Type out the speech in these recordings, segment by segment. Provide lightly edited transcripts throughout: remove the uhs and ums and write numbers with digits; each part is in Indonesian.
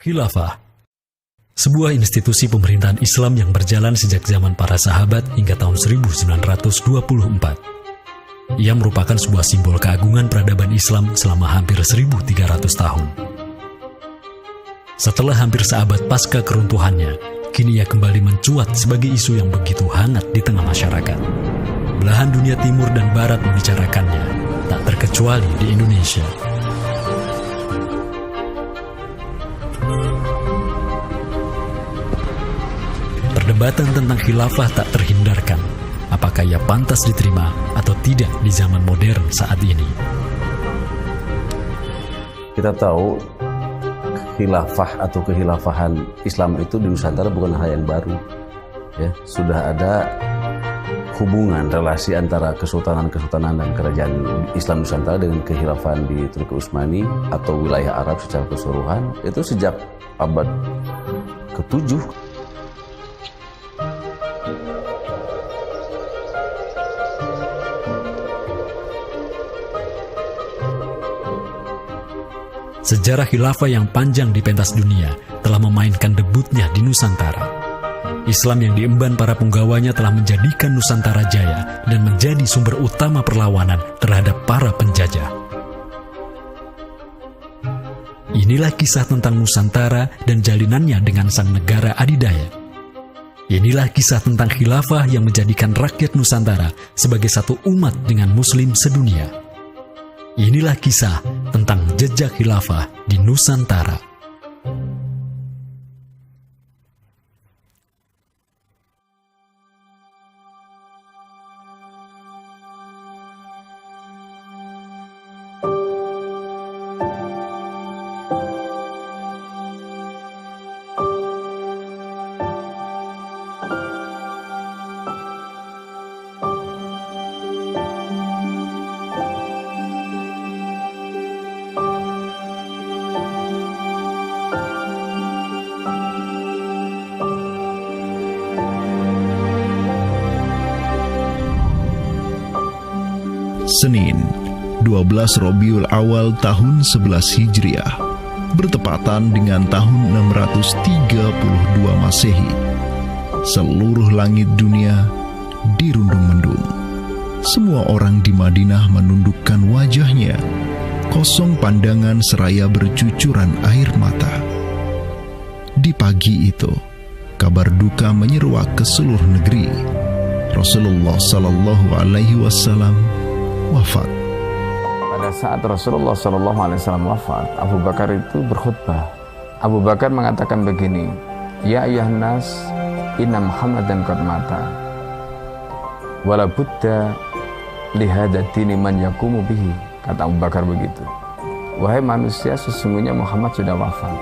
Khilafah, sebuah institusi pemerintahan Islam yang berjalan sejak zaman para sahabat hingga tahun 1924. Ia merupakan sebuah simbol keagungan peradaban Islam selama hampir 1300 tahun. Setelah hampir seabad pasca keruntuhannya, kini ia kembali mencuat sebagai isu yang begitu hangat di tengah masyarakat. Belahan dunia timur dan barat membicarakannya, tak terkecuali di Indonesia. Perdebatan tentang khilafah tak terhindarkan. Apakah ia pantas diterima atau tidak di zaman modern saat ini? Kita tahu khilafah atau kehilafahan Islam itu di Nusantara bukan hal yang baru. Ya, sudah ada hubungan relasi antara kesultanan-kesultanan dan kerajaan Islam Nusantara dengan kehilafahan di Turki Utsmani atau wilayah Arab secara keseluruhan itu sejak abad ke-7. Sejarah khilafah yang panjang di pentas dunia telah memainkan debutnya di Nusantara. Islam yang diemban para punggawanya telah menjadikan Nusantara jaya dan menjadi sumber utama perlawanan terhadap para penjajah. Inilah kisah tentang Nusantara dan jalinannya dengan sang negara adidaya. Inilah kisah tentang khilafah yang menjadikan rakyat Nusantara sebagai satu umat dengan Muslim sedunia. Inilah kisah tentang jejak khilafah di Nusantara. Senin, 12 Rabiul Awal tahun 11 Hijriah, bertepatan dengan tahun 632 Masehi. Seluruh langit dunia dirundung mendung. Semua orang di Madinah menundukkan wajahnya, kosong pandangan seraya bercucuran air mata. Di pagi itu, kabar duka menyeruak ke seluruh negeri. Rasulullah Sallallahu Alaihi Wasallam wafat. Pada saat Rasulullah SAW wafat, Abu Bakar itu berkhutbah. Abu Bakar mengatakan begini, Ya ayyuhan nas, inna Muhammadan qad mata, wala budda lihadadini man yakumu bihi. Kata Abu Bakar begitu. Wahai manusia, sesungguhnya Muhammad sudah wafat,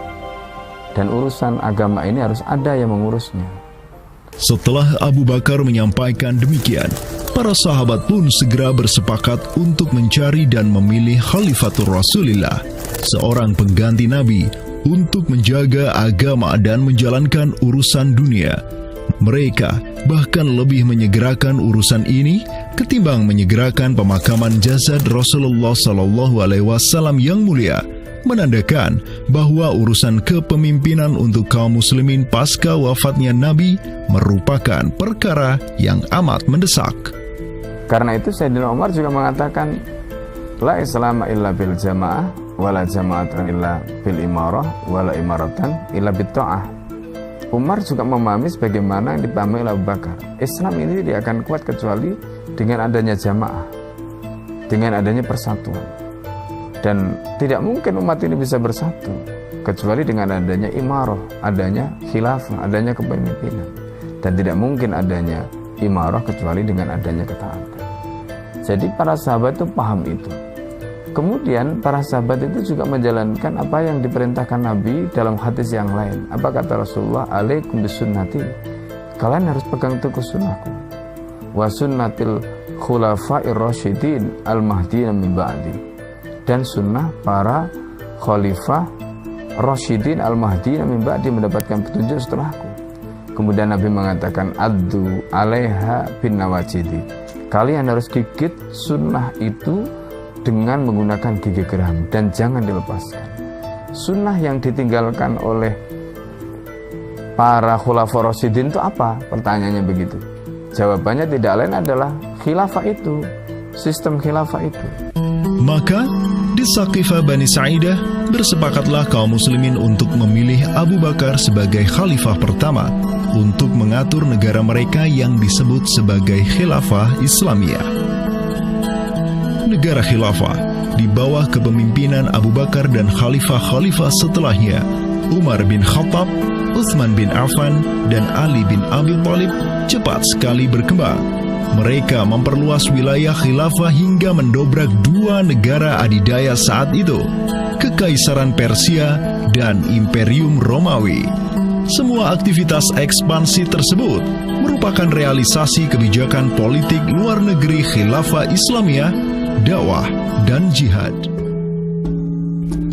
dan urusan agama ini harus ada yang mengurusnya. Setelah Abu Bakar menyampaikan demikian, para sahabat pun segera bersepakat untuk mencari dan memilih Khalifatur Rasulillah, seorang pengganti Nabi, untuk menjaga agama dan menjalankan urusan dunia. Mereka bahkan lebih menyegerakan urusan ini ketimbang menyegerakan pemakaman jasad Rasulullah SAW yang mulia, menandakan bahwa urusan kepemimpinan untuk kaum muslimin pasca wafatnya Nabi merupakan perkara yang amat mendesak. Karena itu Sayyidina Umar juga mengatakan, La islama illa bil jamaah, wala jama'atan illa bil imarah, wala imaratan illa bit ta'ah. Umar juga memahami sebagaimana yang dipahami oleh Abu Bakar. Islam ini tidak akan kuat kecuali dengan adanya jamaah, dengan adanya persatuan. Dan tidak mungkin umat ini bisa bersatu kecuali dengan adanya imarah, adanya khilafah, adanya kepemimpinan. Dan tidak mungkin adanya imarah kecuali dengan adanya ketaatan. Jadi para sahabat itu paham itu. Kemudian para sahabat itu juga menjalankan apa yang diperintahkan Nabi dalam hadis yang lain. Apa kata Rasulullah? Alaikum bisunnati. Kalian harus pegang teguh sunnahku. Wa sunnatil khulafa'ir rasyidin al-mahdiyina min ba'di. Dan sunnah para khalifah Rasyidin al-Mahdi min ba'di mendapatkan petunjuk setelahku. Kemudian Nabi mengatakan, Addu alaiha bin nawajidi. Kalian harus gigit sunnah itu dengan menggunakan gigi geram dan jangan dilepaskan. sunnah yang ditinggalkan oleh para khulafaur rasyidin itu apa? Pertanyaannya begitu. Jawabannya tidak lain adalah khilafah itu, sistem khilafah itu. Maka di Saqifah Bani Sa'idah bersepakatlah kaum muslimin untuk memilih Abu Bakar sebagai khalifah pertama untuk mengatur negara mereka yang disebut sebagai khilafah Islamiyah. Negara khilafah di bawah kepemimpinan Abu Bakar dan khalifah-khalifah setelahnya, Umar bin Khattab, Utsman bin Affan, dan Ali bin Abi Thalib cepat sekali berkembang. Mereka memperluas wilayah khilafah hingga mendobrak dua negara adidaya saat itu, Kekaisaran Persia dan Imperium Romawi. Semua aktivitas ekspansi tersebut merupakan realisasi kebijakan politik luar negeri khilafah Islamiyah, dakwah, dan jihad.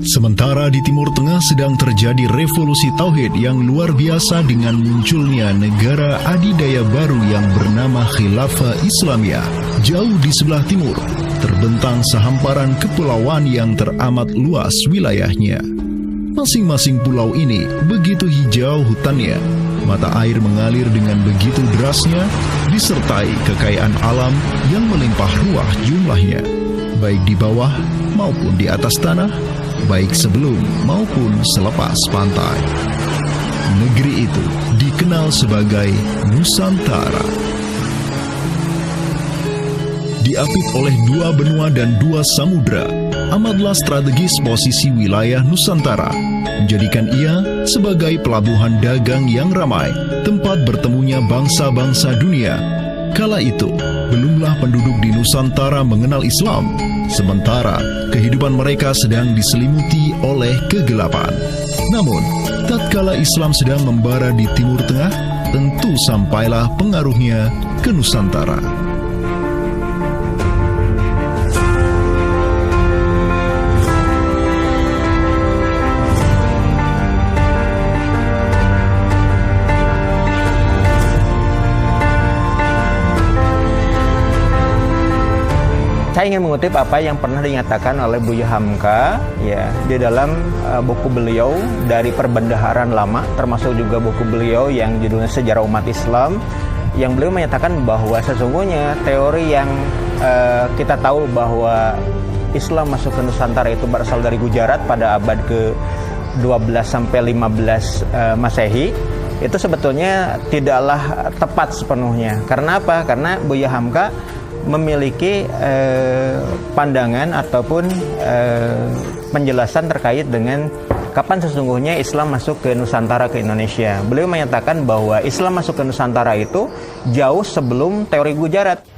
Sementara di Timur Tengah sedang terjadi revolusi tauhid yang luar biasa dengan munculnya negara adidaya baru yang bernama Khilafah Islamiyah. Jauh di sebelah timur, terbentang sehamparan kepulauan yang teramat luas wilayahnya. Masing-masing pulau ini begitu hijau hutannya, mata air mengalir dengan begitu derasnya, disertai kekayaan alam yang melimpah ruah jumlahnya, baik di bawah maupun di atas tanah, baik sebelum maupun selepas pantai. Negeri itu dikenal sebagai Nusantara. Diapit oleh dua benua dan dua samudra, amatlah strategis posisi wilayah Nusantara, menjadikan ia sebagai pelabuhan dagang yang ramai, tempat bertemunya bangsa-bangsa dunia. Kala itu, belumlah penduduk di Nusantara mengenal Islam, sementara kehidupan mereka sedang diselimuti oleh kegelapan. Namun, tatkala Islam sedang membara di Timur Tengah, tentu sampailah pengaruhnya ke Nusantara. Saya ingin mengutip apa yang pernah dinyatakan oleh Buya Hamka ya di dalam buku beliau dari Perbendaharaan Lama, termasuk juga buku beliau yang judulnya Sejarah Umat Islam, yang beliau menyatakan bahwa sesungguhnya teori yang kita tahu bahwa Islam masuk ke Nusantara itu berasal dari Gujarat pada abad ke-12 sampai 15 Masehi, itu sebetulnya tidaklah tepat sepenuhnya. Karena apa? Karena Buya Hamka memiliki pandangan ataupun penjelasan terkait dengan kapan sesungguhnya Islam masuk ke Nusantara, ke Indonesia. Beliau menyatakan bahwa Islam masuk ke Nusantara itu jauh sebelum teori Gujarat.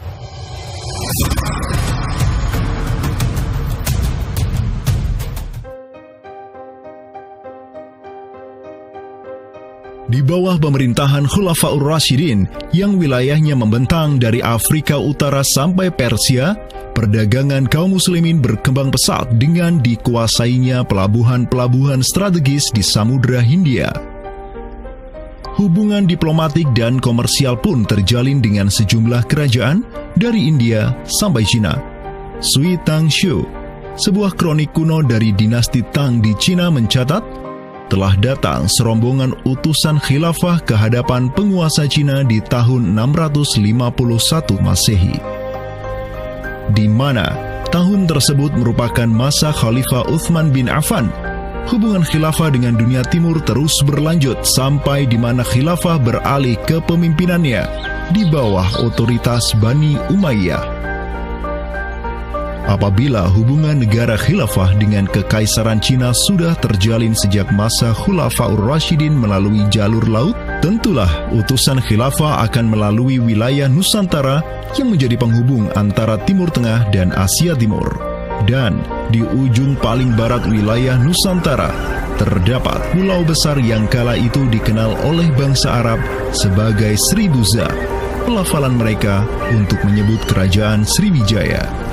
Di bawah pemerintahan Khulafaur Rasyidin yang wilayahnya membentang dari Afrika Utara sampai Persia, perdagangan kaum muslimin berkembang pesat dengan dikuasainya pelabuhan-pelabuhan strategis di Samudra Hindia. Hubungan diplomatik dan komersial pun terjalin dengan sejumlah kerajaan dari India sampai Cina. Sui Tang Shu, sebuah kronik kuno dari dinasti Tang di Cina mencatat, telah datang serombongan utusan khilafah ke hadapan penguasa Cina di tahun 651 Masehi, di mana tahun tersebut merupakan masa Khalifah Utsman bin Affan. Hubungan khilafah dengan dunia timur terus berlanjut sampai di mana khilafah beralih ke pemimpinannya di bawah otoritas Bani Umayyah. Apabila hubungan negara khilafah dengan kekaisaran Cina sudah terjalin sejak masa Khulafaur Rasyidin melalui jalur laut, tentulah utusan khilafah akan melalui wilayah Nusantara yang menjadi penghubung antara Timur Tengah dan Asia Timur. Dan di ujung paling barat wilayah Nusantara, terdapat pulau besar yang kala itu dikenal oleh bangsa Arab sebagai Sribuza, pelafalan mereka untuk menyebut kerajaan Sriwijaya.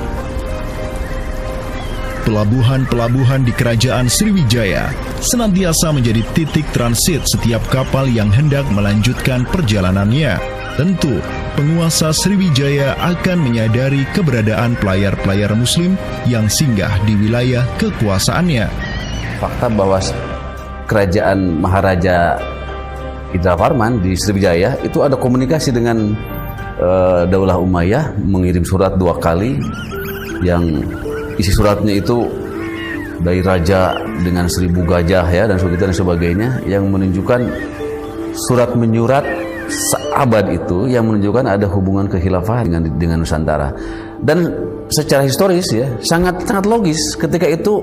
Pelabuhan-pelabuhan di kerajaan Sriwijaya senantiasa menjadi titik transit setiap kapal yang hendak melanjutkan perjalanannya. Tentu, penguasa Sriwijaya akan menyadari keberadaan pelayar-pelayar muslim yang singgah di wilayah kekuasaannya. fakta bahwa kerajaan Maharaja Indravarman di Sriwijaya itu ada komunikasi dengan Daulah Umayyah, mengirim surat 2 kali yang isi suratnya itu dari raja dengan 1000 gajah ya dan sebagainya, yang menunjukkan surat menyurat seabad itu yang menunjukkan ada hubungan kekhilafahan dengan Nusantara. Dan secara historis ya sangat logis ketika itu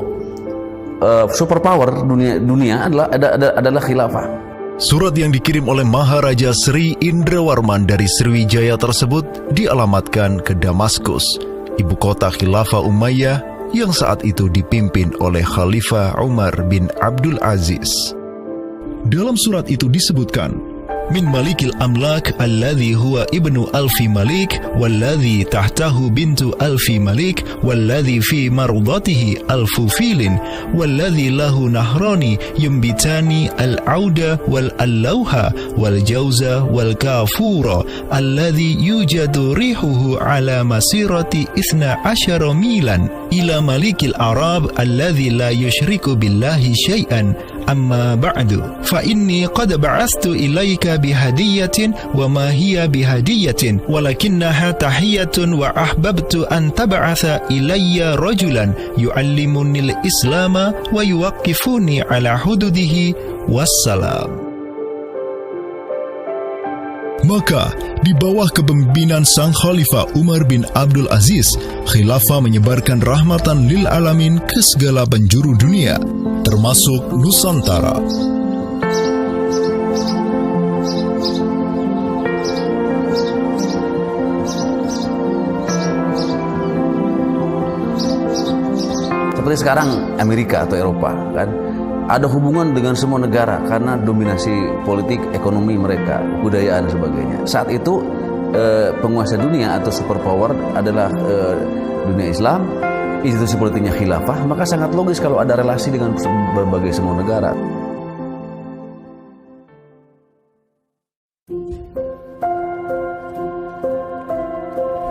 superpower dunia adalah khilafah. Surat yang dikirim oleh Maharaja Sri Indrawarman dari Sriwijaya tersebut dialamatkan ke Damaskus, ibu kota Khilafah Umayyah yang saat itu dipimpin oleh Khalifah Umar bin Abdul Aziz. Dalam surat itu disebutkan, min malikil amlak alladhi huwa ibnu alfi malik walladhi tahtahu bintu alfi malik walladhi fi marudatihi alfu filin walladhi lahu nahrani yumbitani al-auda wal-allawha wal-jawza wal-kafura alladhi yujadu rihuhu ala masirati 12 milan ila malikil arab alladhi la yushriku billahi syai'an amma ba'du fa inni qad ba'astu ilaika bihadiyatin wa ma hiya bihadiyatin walakinnaha tahiyatun wa ahbabtu an tab'atha ilayya rajulan yu'allimunil islama wa yuwaqqifuni ala hududihi wassalam. Maka, di bawah kepemimpinan sang Khalifah Umar bin Abdul Aziz, khilafah menyebarkan rahmatan lil alamin ke segala penjuru dunia, termasuk Nusantara. Seperti sekarang Amerika atau Eropa kan ada hubungan dengan semua negara karena dominasi politik, ekonomi mereka, budayaan dan sebagainya. Saat itu penguasa dunia atau superpower adalah dunia Islam, institusi politiknya khilafah, maka sangat logis kalau ada relasi dengan berbagai semua negara.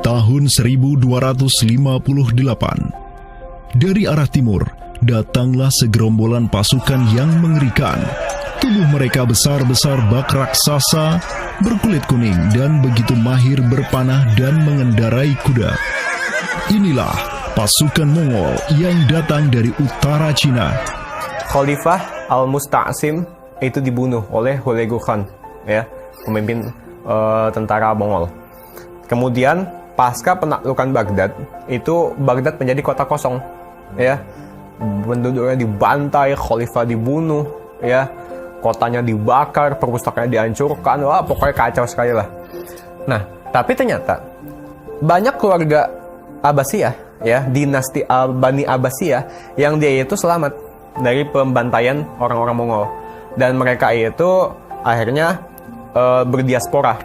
Tahun 1258, dari arah timur datanglah segerombolan pasukan yang mengerikan. Tubuh mereka besar-besar bak raksasa, berkulit kuning dan begitu mahir berpanah dan mengendarai kuda. Inilah pasukan Mongol yang datang dari utara Cina. Khalifah Al-Musta'sim itu dibunuh oleh Hulagu Khan, ya, pemimpin tentara Mongol. Kemudian pasca penaklukan Baghdad, itu Baghdad menjadi kota kosong, ya. Penduduknya dibantai, khalifah dibunuh, ya, kotanya dibakar, perpustakaannya dihancurkan, wah pokoknya kacau sekali lah. Nah, tapi ternyata banyak keluarga Abbasiyah, ya, dinasti Bani Abbasiyah yang dia itu selamat dari pembantaian orang-orang Mongol, dan mereka itu akhirnya berdiaspora,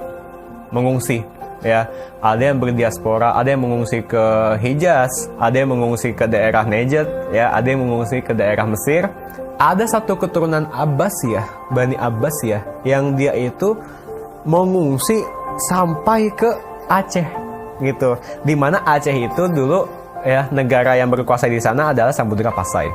mengungsi. Ya, ada yang berdiaspora, ada yang mengungsi ke Hijaz, ada yang mengungsi ke daerah Najd, ya, ada yang mengungsi ke daerah Mesir. Ada satu keturunan Abbasiyah, Bani Abbasiyah, yang dia itu mengungsi sampai ke Aceh, gitu. Di mana Aceh itu dulu, ya, negara yang berkuasa di sana adalah Samudra Pasai.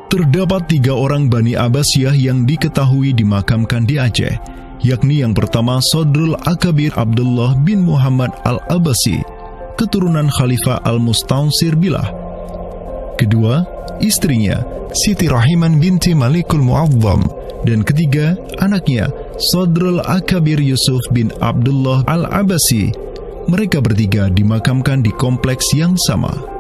Terdapat 3 orang Bani Abbasiyah yang diketahui dimakamkan di Aceh, yakni yang pertama Sodrul Akabir Abdullah bin Muhammad Al-Abbasi, keturunan Khalifah Al-Mustaunsir Billah. Kedua, istrinya Siti Rahiman binti Malikul Mu'azzam, dan ketiga, anaknya Sodrul Akabir Yusuf bin Abdullah Al-Abbasi. Mereka bertiga dimakamkan di kompleks yang sama.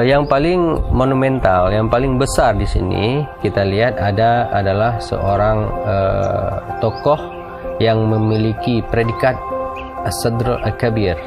Yang paling monumental, yang paling besar di sini kita lihat adalah seorang tokoh yang memiliki predikat As-Sadr Al-Kabir.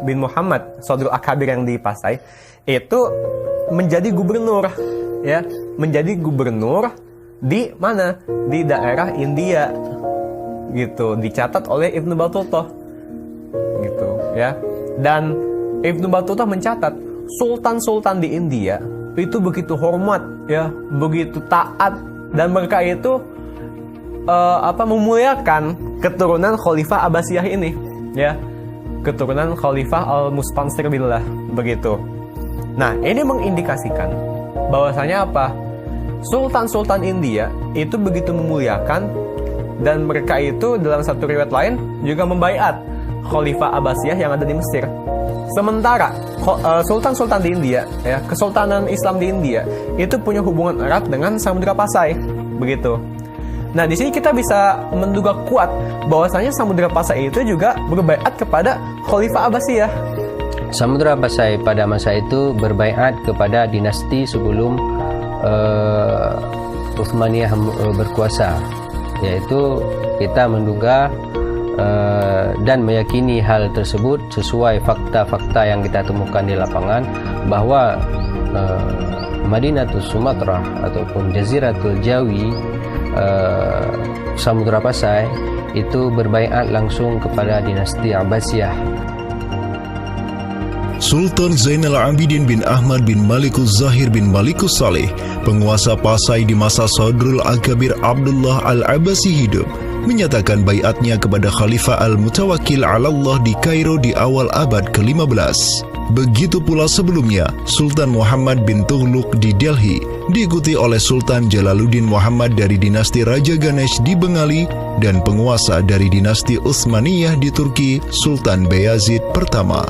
bin Muhammad Sodrul Akabir yang di Pasai itu menjadi gubernur, ya, menjadi gubernur di mana? Di daerah India, gitu. Dicatat oleh Ibnu Battuta, gitu, ya. Dan Ibnu Battuta mencatat sultan-sultan di India itu begitu hormat, ya, begitu taat, dan mereka itu memuliakan keturunan Khalifah Abbasiyah ini, ya, keturunan Khalifah Al-Mustansir billah, begitu. Nah, ini mengindikasikan bahwasanya apa? Sultan-sultan India itu begitu memuliakan, dan mereka itu dalam satu riwayat lain juga membaiat Khalifah Abbasiyah yang ada di Mesir. Sementara sultan-sultan di India, ya, Kesultanan Islam di India itu punya hubungan erat dengan Samudra Pasai, begitu. Nah, di sini kita bisa menduga kuat bahwasanya Samudra Pasai itu juga berbaiat kepada Khalifah Abbasiyah. Samudra Pasai pada masa itu berbaiat kepada dinasti sebelum Utsmaniyah berkuasa, yaitu kita menduga dan meyakini hal tersebut sesuai fakta-fakta yang kita temukan di lapangan bahwa Madinatul Sumatera ataupun Jaziratul Jawi, Samudra Pasai itu berbaiat langsung kepada dinasti Abbasiyah. Sultan Zainal Abidin bin Ahmad bin Malikus Zahir bin Malikus Saleh, penguasa Pasai di masa Sodrul Akabir Abdullah Al-Abbasi hidup, menyatakan baiatnya kepada Khalifah Al-Mutawakkil 'ala Allah di Kairo di awal abad ke-15. Begitu pula sebelumnya, Sultan Muhammad bin Tughluk di Delhi, diikuti oleh Sultan Jalaluddin Muhammad dari dinasti Raja Ganesh di Bengali, dan penguasa dari dinasti Utsmaniyah di Turki, Sultan Bayazid pertama.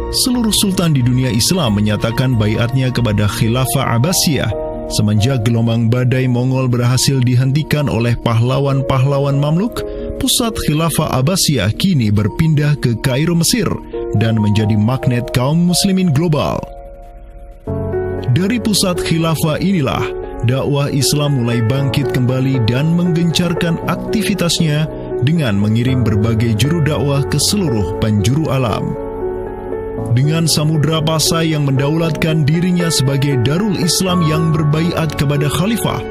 Seluruh sultan di dunia Islam menyatakan baiatnya kepada Khilafah Abbasiyah semenjak gelombang badai Mongol berhasil dihentikan oleh pahlawan-pahlawan Mamluk. Pusat Khilafah Abbasiyah kini berpindah ke Kairo, Mesir, dan menjadi magnet kaum muslimin global. Dari pusat khilafah inilah dakwah Islam mulai bangkit kembali dan menggencarkan aktivitasnya dengan mengirim berbagai juru dakwah ke seluruh penjuru alam. Dengan Samudra Pasai yang mendaulatkan dirinya sebagai Darul Islam yang berbaiat kepada Khalifah,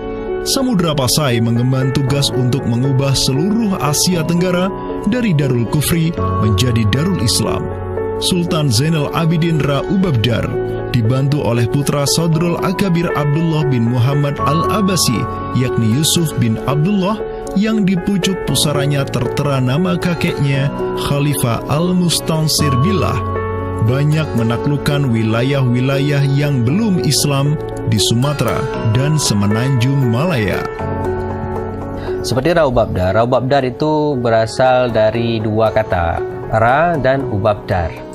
Samudra Pasai mengemban tugas untuk mengubah seluruh Asia Tenggara dari Darul Kufri menjadi Darul Islam. Sultan Zainal Abidin Ra Ubabdar dibantu oleh putra Sodrul Akabir Abdullah bin Muhammad Al-Abbasi, yakni Yusuf bin Abdullah, yang di pucuk pusaranya tertera nama kakeknya Khalifah Al-Mustansir billah, banyak menaklukkan wilayah-wilayah yang belum Islam di Sumatera dan Semenanjung Malaya. Seperti Ra Ubabdar. Ra Ubabdar itu berasal dari dua kata, Ra dan Ubabdar,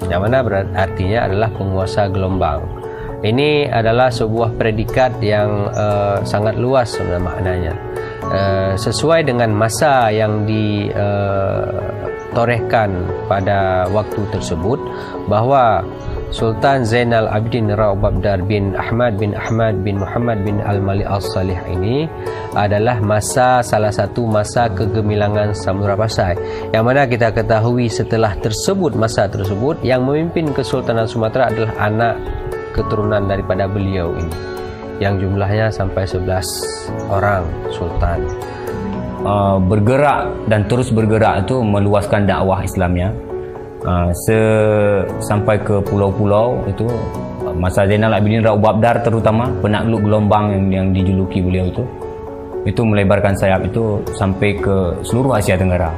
yang mana artinya adalah penguasa gelombang. Ini adalah sebuah predikat yang sangat luas sebenarnya maknanya. Sesuai dengan masa yang ditorehkan pada waktu tersebut, bahwa Sultan Zainal Abidin Ra Ubabdar bin Ahmad bin Muhammad bin Al-Malik Al-Salih ini adalah salah satu masa kegemilangan Samudra Pasai, yang mana kita ketahui setelah masa tersebut yang memimpin Kesultanan Sumatera adalah anak keturunan daripada beliau ini, yang jumlahnya sampai 11 orang sultan. Bergerak dan terus bergerak itu meluaskan dakwah Islamnya sampai ke pulau-pulau. Itu masa Zainal Abidin Ra Ubabdar, terutama penakluk gelombang yang dijuluki beliau itu melebarkan sayap itu sampai ke seluruh Asia Tenggara.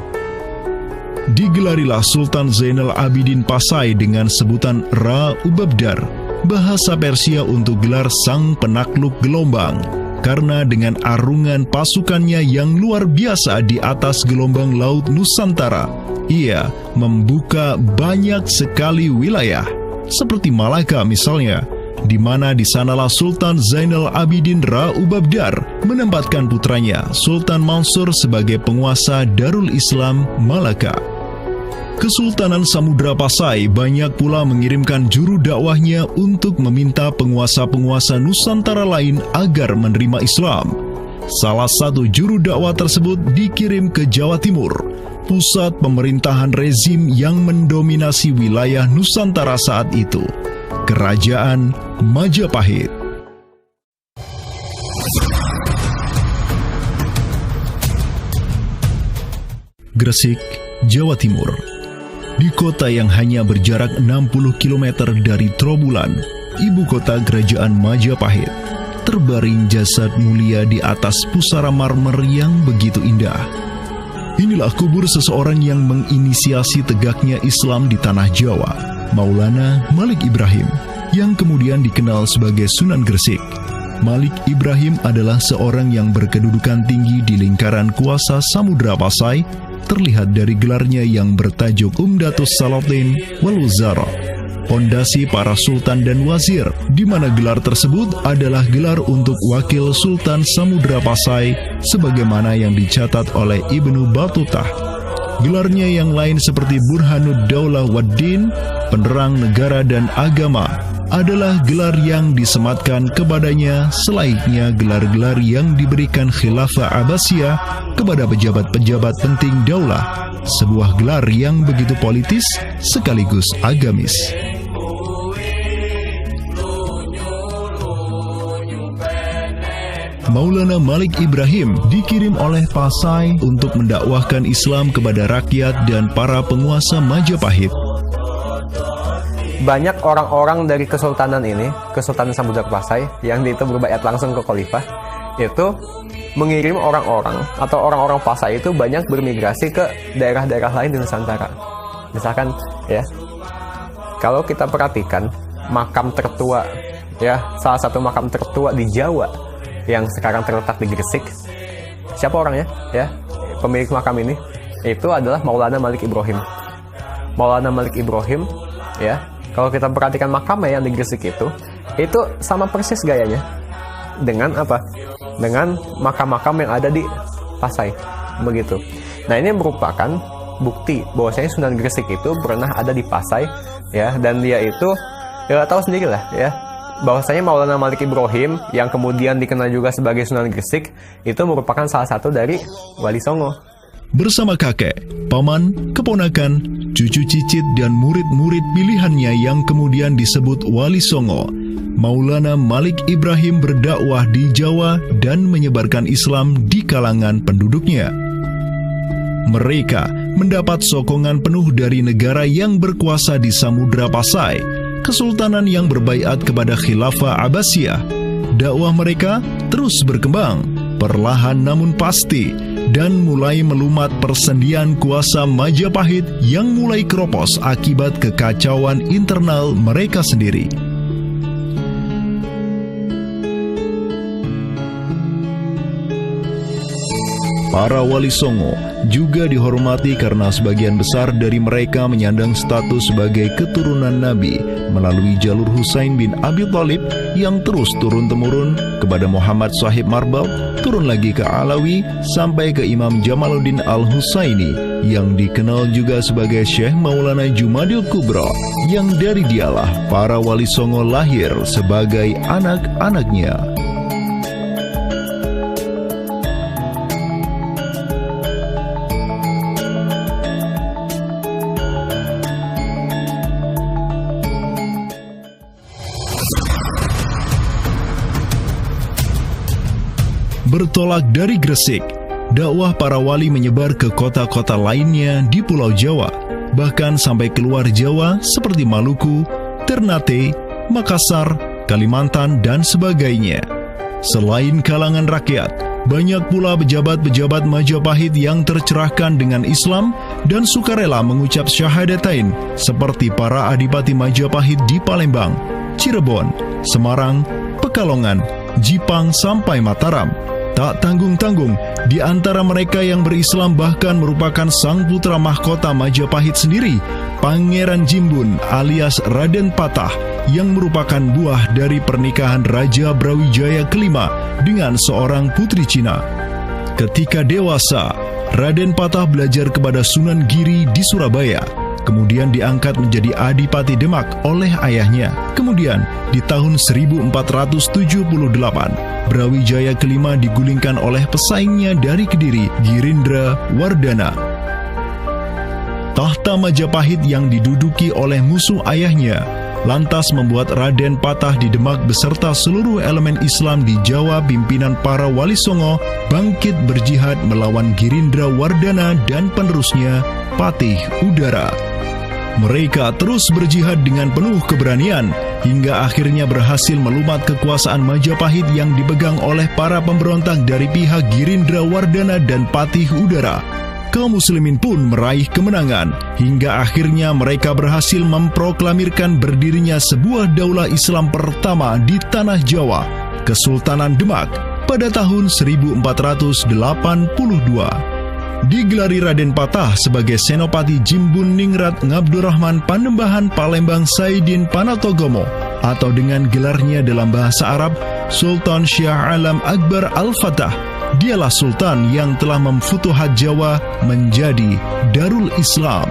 Digelarilah Sultan Zainal Abidin Pasai dengan sebutan Ra Ubabdar, bahasa Persia untuk gelar sang penakluk gelombang, karena dengan arungan pasukannya yang luar biasa di atas gelombang laut Nusantara, ia membuka banyak sekali wilayah, seperti Malaka misalnya, di mana di sanalah Sultan Zainal Abidin Ra Ubabdar menempatkan putranya Sultan Mansur sebagai penguasa Darul Islam Malaka. Kesultanan Samudra Pasai banyak pula mengirimkan juru dakwahnya untuk meminta penguasa-penguasa Nusantara lain agar menerima Islam. Salah satu juru dakwah tersebut dikirim ke Jawa Timur. pusat pemerintahan rezim yang mendominasi wilayah Nusantara saat itu, Kerajaan Majapahit. Gresik, Jawa Timur. Di kota yang hanya berjarak 60 km dari Trowulan, ibu kota Kerajaan Majapahit, terbaring jasad mulia di atas pusara marmer yang begitu indah. Inilah kubur seseorang yang menginisiasi tegaknya Islam di tanah Jawa, Maulana Malik Ibrahim, yang kemudian dikenal sebagai Sunan Gresik. Malik Ibrahim adalah seorang yang berkedudukan tinggi di lingkaran kuasa Samudra Pasai, terlihat dari gelarnya yang bertajuk Umdatus Salatin wal Wuzara, pondasi para sultan dan wazir, di mana gelar tersebut adalah gelar untuk wakil Sultan Samudra Pasai sebagaimana yang dicatat oleh Ibnu Batutah. Gelarnya yang lain seperti Burhanud Daulah Waddin, penerang negara dan agama, adalah gelar yang disematkan kepadanya selayaknya gelar-gelar yang diberikan Khilafah Abbasiyah kepada pejabat-pejabat penting daulah, sebuah gelar yang begitu politis sekaligus agamis. Maulana Malik Ibrahim dikirim oleh Pasai untuk mendakwahkan Islam kepada rakyat dan para penguasa Majapahit. Banyak orang-orang dari kesultanan ini, Kesultanan Samudra Pasai, yang itu berbaiat langsung ke khalifah, itu mengirim orang-orang atau orang-orang Pasai itu banyak bermigrasi ke daerah-daerah lain di Nusantara. Misalkan ya, kalau kita perhatikan makam tertua, ya salah satu makam tertua di Jawa yang sekarang terletak di Gresik, siapa orangnya? Ya, pemilik makam ini itu adalah Maulana Malik Ibrahim. Maulana Malik Ibrahim, ya, kalau kita perhatikan makamnya yang di Gresik itu sama persis gayanya dengan apa? Dengan makam-makam yang ada di Pasai, begitu. Nah, ini merupakan bukti bahwasanya Sunan Gresik itu pernah ada di Pasai, ya, dan dia itu ya tahu sendirilah, ya, bahwasanya Maulana Malik Ibrahim yang kemudian dikenal juga sebagai Sunan Gresik itu merupakan salah satu dari Wali Songo. Bersama kakek, paman, keponakan, cucu cicit dan murid-murid pilihannya yang kemudian disebut Wali Songo, Maulana Malik Ibrahim berdakwah di Jawa dan menyebarkan Islam di kalangan penduduknya. Mereka mendapat sokongan penuh dari negara yang berkuasa di Samudra Pasai, kesultanan yang berbaiat kepada Khilafah Abbasiyah. Dakwah mereka terus berkembang, perlahan namun pasti, dan mulai melumat persendian kuasa Majapahit yang mulai keropos akibat kekacauan internal mereka sendiri. Para Wali Songo juga dihormati karena sebagian besar dari mereka menyandang status sebagai keturunan Nabi melalui jalur Husain bin Abi Thalib yang terus turun-temurun kepada Muhammad Sahib Marbal, turun lagi ke Alawi sampai ke Imam Jamaluddin Al-Husaini yang dikenal juga sebagai Syekh Maulana Jumadil Kubra, yang dari dialah para Wali Songo lahir sebagai anak-anaknya. Bertolak dari Gresik, dakwah para wali menyebar ke kota-kota lainnya di Pulau Jawa, bahkan sampai keluar Jawa seperti Maluku, Ternate, Makassar, Kalimantan, dan sebagainya. Selain kalangan rakyat, banyak pula pejabat-pejabat Majapahit yang tercerahkan dengan Islam dan sukarela mengucap syahadatain, seperti para adipati Majapahit di Palembang, Cirebon, Semarang, Pekalongan, Jipang, sampai Mataram. Tak tanggung-tanggung, di antara mereka yang berislam bahkan merupakan sang putra mahkota Majapahit sendiri, Pangeran Jimbun alias Raden Patah, yang merupakan buah dari pernikahan Raja Brawijaya kelima dengan seorang putri Cina. Ketika dewasa, Raden Patah belajar kepada Sunan Giri di Surabaya, kemudian diangkat menjadi Adipati Demak oleh ayahnya. Kemudian di tahun 1478, Brawijaya kelima digulingkan oleh pesaingnya dari Kediri, Girindra Wardana. Tahta Majapahit yang diduduki oleh musuh ayahnya lantas membuat Raden Patah di Demak beserta seluruh elemen Islam di Jawa pimpinan para Wali Songo bangkit berjihad melawan Girindra Wardana dan penerusnya Patih Udara. Mereka terus berjihad dengan penuh keberanian hingga akhirnya berhasil melumat kekuasaan Majapahit yang dipegang oleh para pemberontak dari pihak Girindra Wardana dan Patih Udara. Kaum muslimin pun meraih kemenangan hingga akhirnya mereka berhasil memproklamirkan berdirinya sebuah daulah Islam pertama di tanah Jawa, Kesultanan Demak, pada tahun 1482. Digelari Raden Patah sebagai Senopati Jimbun Ningrat Ngabdurrahman Panembahan Palembang Saidin Panatogomo, atau dengan gelarnya dalam bahasa Arab Sultan Syah Alam Akbar Al-Fatah. Dialah Sultan yang telah memfutuhat Jawa menjadi Darul Islam.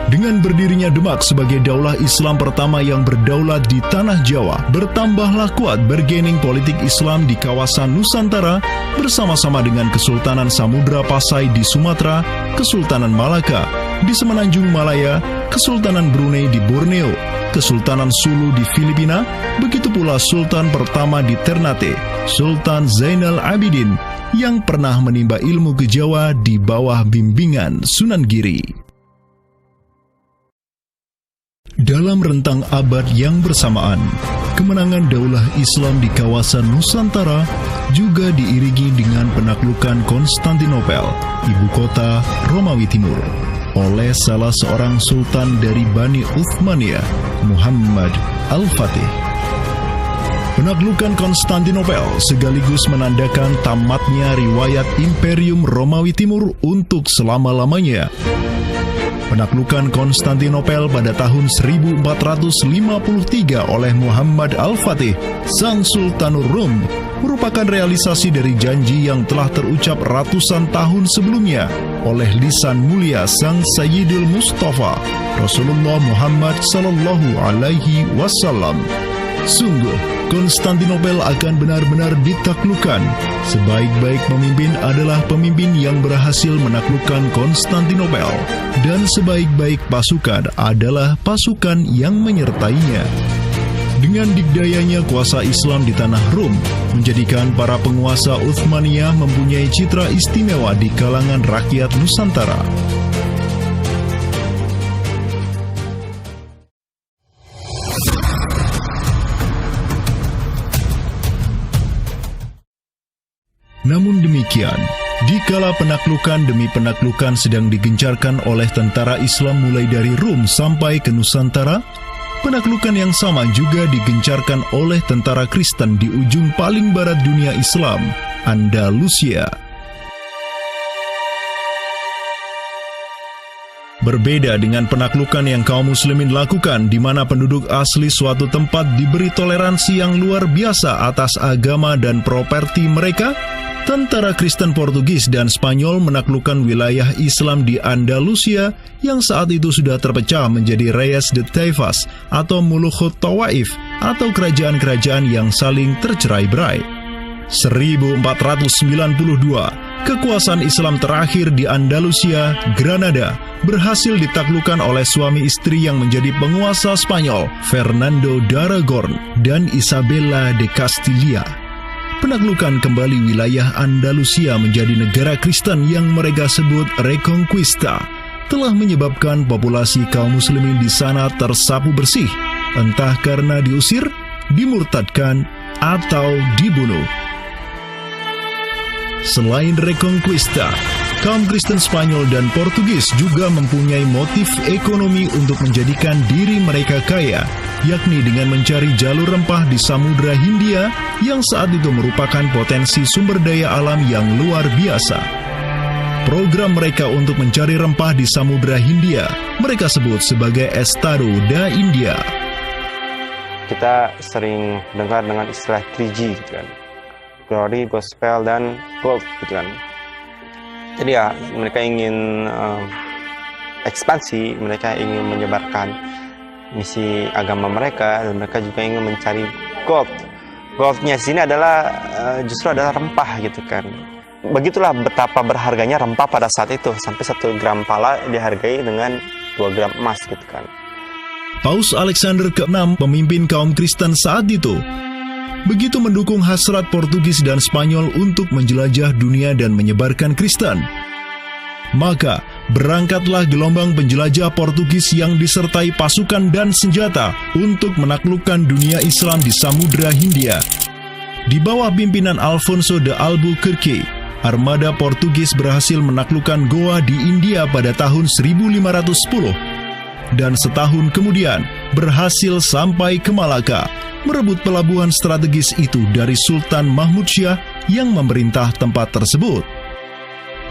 Dengan berdirinya Demak sebagai daulah Islam pertama yang berdaulat di tanah Jawa, bertambahlah kuat bargaining politik Islam di kawasan Nusantara bersama-sama dengan Kesultanan Samudra Pasai di Sumatera, Kesultanan Malaka di Semenanjung Malaya, Kesultanan Brunei di Borneo, Kesultanan Sulu di Filipina, begitu pula Sultan pertama di Ternate, Sultan Zainal Abidin, yang pernah menimba ilmu ke Jawa di bawah bimbingan Sunan Giri. Dalam rentang abad yang bersamaan, kemenangan daulah Islam di kawasan Nusantara juga diiringi dengan penaklukan Konstantinopel, ibu kota Romawi Timur, oleh salah seorang sultan dari Bani Uthmaniyah, Muhammad Al-Fatih. Penaklukan Konstantinopel sekaligus menandakan tamatnya riwayat Imperium Romawi Timur untuk selama-lamanya. Penaklukan Konstantinopel pada tahun 1453 oleh Muhammad Al-Fatih, sang Sultanur Rum, merupakan realisasi dari janji yang telah terucap ratusan tahun sebelumnya oleh lisan mulia sang Sayyidul Mustafa, Rasulullah Muhammad Sallallahu Alaihi Wasallam. Sungguh, Konstantinopel akan benar-benar ditaklukkan. Sebaik-baik pemimpin adalah pemimpin yang berhasil menaklukkan Konstantinopel, dan sebaik-baik pasukan adalah pasukan yang menyertainya. Dengan digdayanya kuasa Islam di tanah Rum, menjadikan para penguasa Uthmaniyah mempunyai citra istimewa di kalangan rakyat Nusantara. Namun demikian, dikala penaklukan demi penaklukan sedang digencarkan oleh tentara Islam mulai dari Rum sampai ke Nusantara, penaklukan yang sama juga digencarkan oleh tentara Kristen di ujung paling barat dunia Islam, Andalusia. Berbeda dengan penaklukan yang kaum muslimin lakukan, di mana penduduk asli suatu tempat diberi toleransi yang luar biasa atas agama dan properti mereka, tentara Kristen Portugis dan Spanyol menaklukkan wilayah Islam di Andalusia yang saat itu sudah terpecah menjadi Reyes de Taifas atau Mulukhut Tawaif atau kerajaan-kerajaan yang saling tercerai-berai. 1492, kekuasaan Islam terakhir di Andalusia, Granada, berhasil ditaklukkan oleh suami istri yang menjadi penguasa Spanyol, Fernando de Aragón dan Isabella de Castilla. Penaklukan kembali wilayah Andalusia menjadi negara Kristen yang mereka sebut Reconquista telah menyebabkan populasi kaum muslimin di sana tersapu bersih, entah karena diusir, dimurtadkan, atau dibunuh. Selain Reconquista, kaum Kristen Spanyol dan Portugis juga mempunyai motif ekonomi untuk menjadikan diri mereka kaya, yakni dengan mencari jalur rempah di Samudra Hindia yang saat itu merupakan potensi sumber daya alam yang luar biasa. Program mereka untuk mencari rempah di Samudra Hindia mereka sebut sebagai Estado da India. Kita sering dengar dengan istilah 3G gitu kan. Glory, Gospel, dan Gold gitu kan. Jadi ya mereka ingin ekspansi, mereka ingin menyebarkan misi agama mereka, dan mereka juga ingin mencari gold. Goldnya sini adalah justru adalah rempah gitu kan. begitulah betapa berharganya rempah pada saat itu, sampai 1 gram pala dihargai dengan 2 gram emas gitu kan. Paus Alexander ke-6, pemimpin kaum Kristen saat itu, begitu mendukung hasrat Portugis dan Spanyol untuk menjelajah dunia dan menyebarkan Kristen. Maka, berangkatlah gelombang penjelajah Portugis yang disertai pasukan dan senjata untuk menaklukkan dunia Islam di Samudra Hindia. Di bawah pimpinan Alfonso de Albuquerque, armada Portugis berhasil menaklukkan Goa di India pada tahun 1510. Dan setahun kemudian berhasil sampai ke Malaka, merebut pelabuhan strategis itu dari Sultan Mahmud Syah yang memerintah tempat tersebut.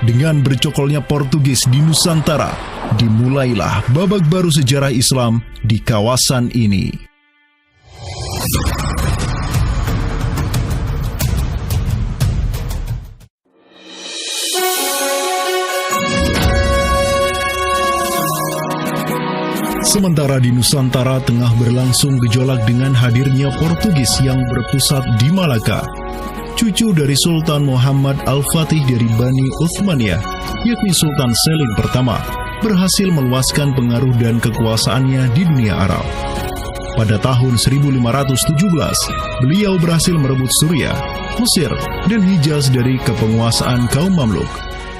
Dengan bercokolnya Portugis di Nusantara, dimulailah babak baru sejarah Islam di kawasan ini. Sementara di Nusantara tengah berlangsung gejolak dengan hadirnya Portugis yang berpusat di Malaka. Cucu dari Sultan Muhammad Al-Fatih dari Bani Uthmaniyah, yakni Sultan Selim pertama, berhasil meluaskan pengaruh dan kekuasaannya di dunia Arab. Pada tahun 1517, beliau berhasil merebut Suriah, Mesir, dan Hijaz dari kepenguasaan kaum Mamluk.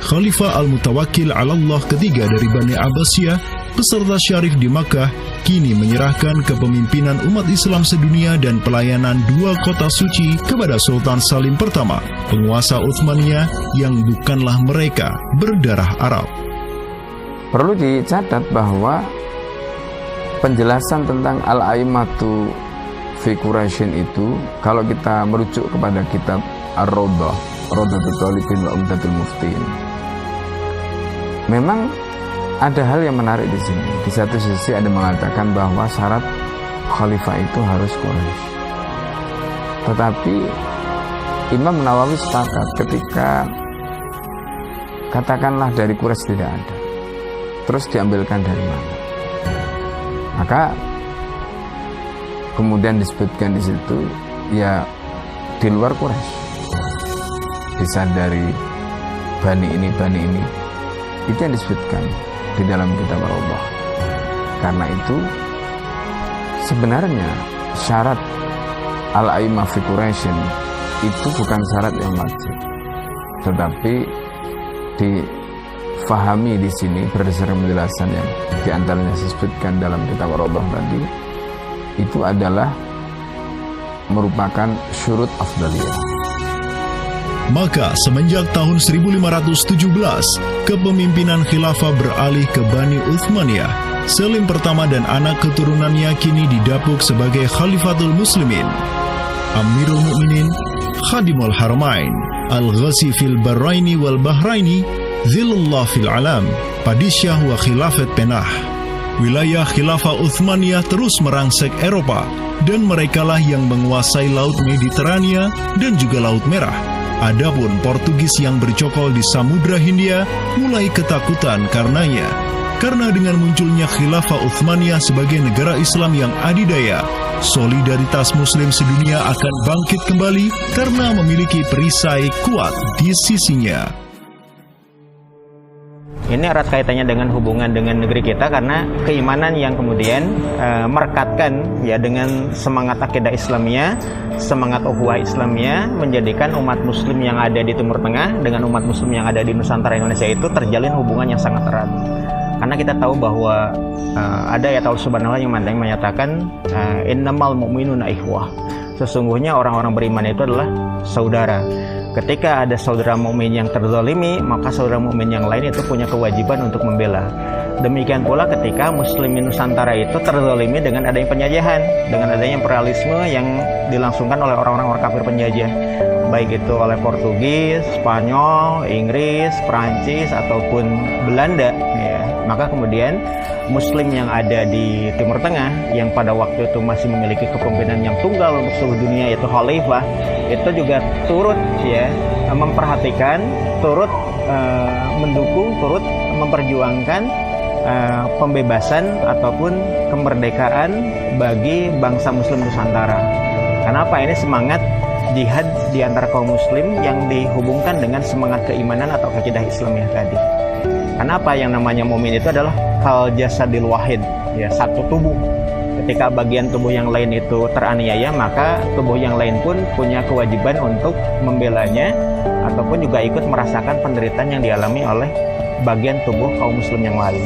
Khalifah Al-Mutawakkil 'alallah ketiga dari Bani Abbasiyah beserta Syarif di Makkah kini menyerahkan kepemimpinan umat Islam sedunia dan pelayanan 2 kota suci kepada Sultan Salim pertama, penguasa Utsmaniyah yang bukanlah mereka berdarah Arab. Perlu dicatat bahwa penjelasan tentang Al-A'immatu fi Quraisyin itu, kalau kita merujuk kepada kitab Ar-Rawdah, Rawdatul Talibin wa Umdatul Muftiin, memang ada hal yang menarik di sini. Di satu sisi ada mengatakan bahwa syarat khalifah itu harus Quraisy. Tetapi Imam Nawawi sepakat ketika katakanlah dari Quraisy tidak ada, terus diambilkan dari mana? Maka kemudian disebutkan di situ ya di luar Quraisy, bisa dari bani ini, itu yang disebutkan di dalam kitab Ar-Rawdah. Karena itu sebenarnya syarat Al-A'immah fi Quraisyin itu bukan syarat yang wajib, tetapi difahami di sini berdasarkan penjelasan yang diantaranya disebutkan dalam kitab Ar-Rawdah tadi, itu adalah merupakan syurut afdaliyah. Maka semenjak tahun 1517, kepemimpinan khilafah beralih ke Bani Uthmaniyah. Selim pertama dan anak keturunannya kini didapuk sebagai Khalifatul Muslimin, Amirul Mukminin, Khadimul Haramain, Al-Ghazi fil Barraini wal Bahraini, Zilullah fil Alam, Padisyah wa Khilafat Penah. Wilayah Khilafah Uthmaniyah terus merangsek Eropa, dan merekalah yang menguasai Laut Mediterania dan juga Laut Merah. Adapun Portugis yang bercokol di Samudra Hindia mulai ketakutan karenanya. Karena dengan munculnya Khilafah Uthmaniyah sebagai negara Islam yang adidaya, solidaritas Muslim sedunia akan bangkit kembali karena memiliki perisai kuat di sisinya. Ini erat kaitannya dengan hubungan dengan negeri kita, karena keimanan yang kemudian merekatkan ya dengan semangat akidah Islamiyah, semangat ukhuwah Islamiyah, menjadikan umat Muslim yang ada di Timur Tengah dengan umat Muslim yang ada di Nusantara Indonesia itu terjalin hubungan yang sangat erat. Karena kita tahu bahwa ada ayat Allah Subhanahu wa ta'ala yang menyatakan innamal mu'minuna ikhwah. Sesungguhnya orang-orang beriman itu adalah saudara. Ketika ada saudara mukmin yang terzalimi, maka saudara mukmin yang lain itu punya kewajiban untuk membela. Demikian pula ketika muslimin Nusantara itu terzalimi dengan adanya penjajahan, dengan adanya imperialisme yang dilangsungkan oleh orang-orang kafir penjajah, baik itu oleh Portugis, Spanyol, Inggris, Prancis ataupun Belanda ya. Maka kemudian Muslim yang ada di Timur Tengah yang pada waktu itu masih memiliki kepemimpinan yang tunggal untuk seluruh dunia, yaitu khalifah, itu juga turut ya memperhatikan, turut mendukung, turut memperjuangkan pembebasan ataupun kemerdekaan bagi bangsa Muslim Nusantara. Kenapa? Ini semangat jihad di antara kaum muslim yang dihubungkan dengan semangat keimanan atau akidah Islamiyah tadi. Karena apa, yang namanya mukmin itu adalah kal jasadil wahid, ya, satu tubuh. Ketika bagian tubuh yang lain itu teraniaya, maka tubuh yang lain pun punya kewajiban untuk membelanya ataupun juga ikut merasakan penderitaan yang dialami oleh bagian tubuh kaum muslim yang lain.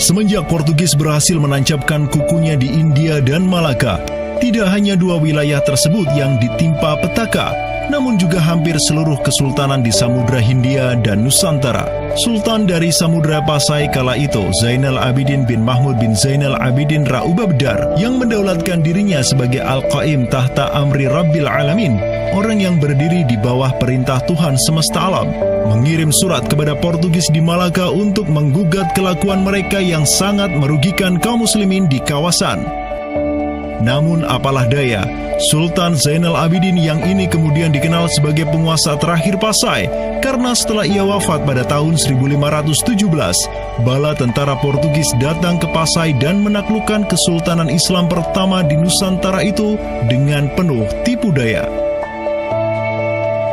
Semenjak Portugis berhasil menancapkan kukunya di India dan Malaka, tidak hanya dua wilayah tersebut yang ditimpa petaka, namun juga hampir seluruh kesultanan di Samudra Hindia dan Nusantara. Sultan dari Samudra Pasai kala itu, Zainal Abidin bin Mahmud bin Zainal Abidin Ra'ubabdar, yang mendaulatkan dirinya sebagai Al-Qaim tahta Amri Rabbil Alamin, orang yang berdiri di bawah perintah Tuhan semesta alam, mengirim surat kepada Portugis di Malaka untuk menggugat kelakuan mereka yang sangat merugikan kaum muslimin di kawasan. Namun apalah daya, Sultan Zainal Abidin yang ini kemudian dikenal sebagai penguasa terakhir Pasai, karena setelah ia wafat pada tahun 1517, bala tentara Portugis datang ke Pasai dan menaklukkan Kesultanan Islam pertama di Nusantara itu dengan penuh tipu daya.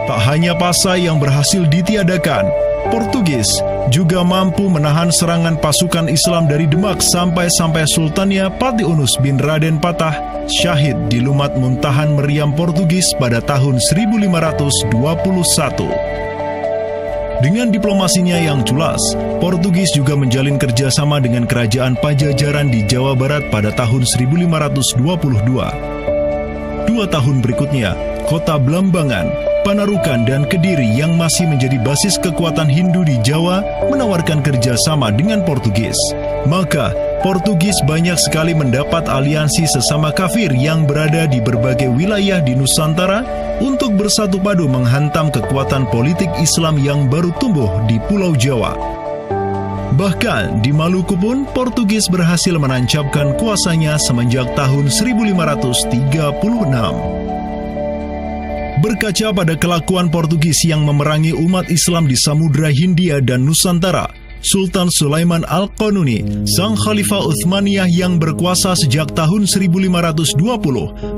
Tak hanya Pasai yang berhasil ditiadakan, Portugis juga mampu menahan serangan pasukan Islam dari Demak sampai Sultannya Patiunus bin Raden Patah syahid di Lumat Muntahan Meriam Portugis pada tahun 1521. Dengan diplomasinya yang culas, Portugis juga menjalin kerjasama dengan kerajaan Pajajaran di Jawa Barat pada tahun 1522. 2 tahun berikutnya, kota Blambangan, Panarukan, dan Kediri yang masih menjadi basis kekuatan Hindu di Jawa menawarkan kerjasama dengan Portugis. Maka, Portugis banyak sekali mendapat aliansi sesama kafir yang berada di berbagai wilayah di Nusantara untuk bersatu padu menghantam kekuatan politik Islam yang baru tumbuh di Pulau Jawa. Bahkan di Maluku pun Portugis berhasil menancapkan kuasanya semenjak tahun 1536. Berkaca pada kelakuan Portugis yang memerangi umat Islam di Samudra Hindia dan Nusantara, Sultan Sulaiman Al-Qanuni, sang Khalifah Utsmaniyah yang berkuasa sejak tahun 1520,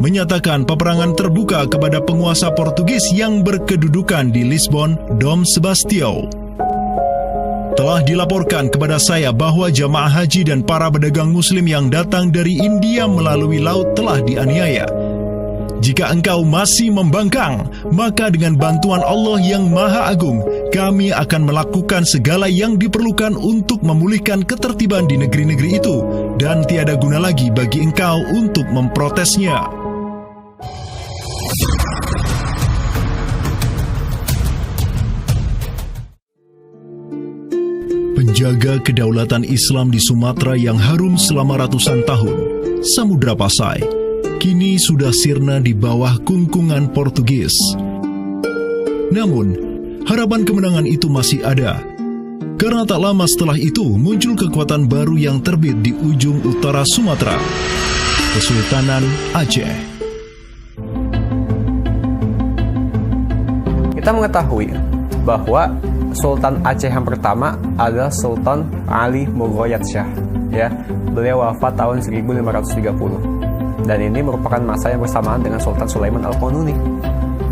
menyatakan peperangan terbuka kepada penguasa Portugis yang berkedudukan di Lisbon, Dom Sebastião. Telah dilaporkan kepada saya bahwa jamaah haji dan para pedagang muslim yang datang dari India melalui laut telah dianiaya. Jika engkau masih membangkang, maka dengan bantuan Allah yang Maha Agung, kami akan melakukan segala yang diperlukan untuk memulihkan ketertiban di negeri-negeri itu, dan tiada guna lagi bagi engkau untuk memprotesnya. Penjaga kedaulatan Islam di Sumatera yang harum selama ratusan tahun, Samudra Pasai, kini sudah sirna di bawah kungkungan Portugis. Namun, harapan kemenangan itu masih ada. Karena tak lama setelah itu muncul kekuatan baru yang terbit di ujung utara Sumatera, Kesultanan Aceh. Kita mengetahui bahwa Sultan Aceh yang pertama adalah Sultan Ali Mughoyat Shah. Ya, beliau wafat tahun 1530. Dan ini merupakan masa yang bersamaan dengan Sultan Sulaiman Al-Qanuni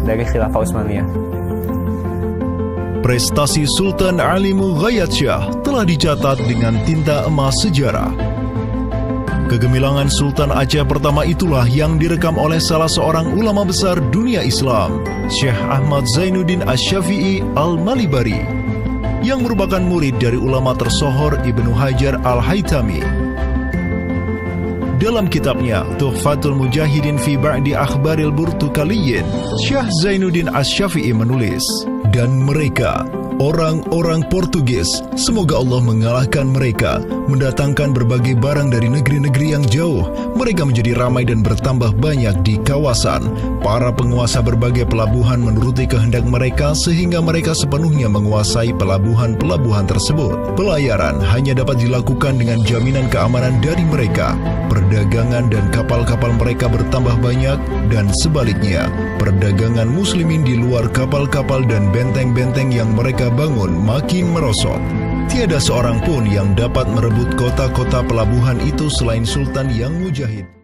dari Khilafah Utsmaniyah. Prestasi Sultan Ali Mughoyat Shah telah dicatat dengan tinta emas sejarah. Kegemilangan Sultan Aceh pertama itulah yang direkam oleh salah seorang ulama besar dunia Islam, Syekh Ahmad Zainuddin Asy-Syafi'i Al-Malibari, yang merupakan murid dari ulama tersohor Ibnu Hajar Al-Haytami. Dalam kitabnya Tuhfatul Mujahidin fi Ba'di Akhbaril Burtukaliyin, Syekh Zainuddin Asy-Syafi'i menulis, dan mereka, orang-orang Portugis, semoga Allah mengalahkan mereka, mendatangkan berbagai barang dari negeri-negeri yang jauh. Mereka menjadi ramai dan bertambah banyak di kawasan. Para penguasa berbagai pelabuhan menuruti kehendak mereka sehingga mereka sepenuhnya menguasai pelabuhan-pelabuhan tersebut. Pelayaran hanya dapat dilakukan dengan jaminan keamanan dari mereka. Perdagangan dan kapal-kapal mereka bertambah banyak, dan sebaliknya, perdagangan muslimin di luar kapal-kapal dan benteng-benteng yang mereka bangun makin merosot. Tiada seorang pun yang dapat merebut kota-kota pelabuhan itu selain Sultan yang mujahid.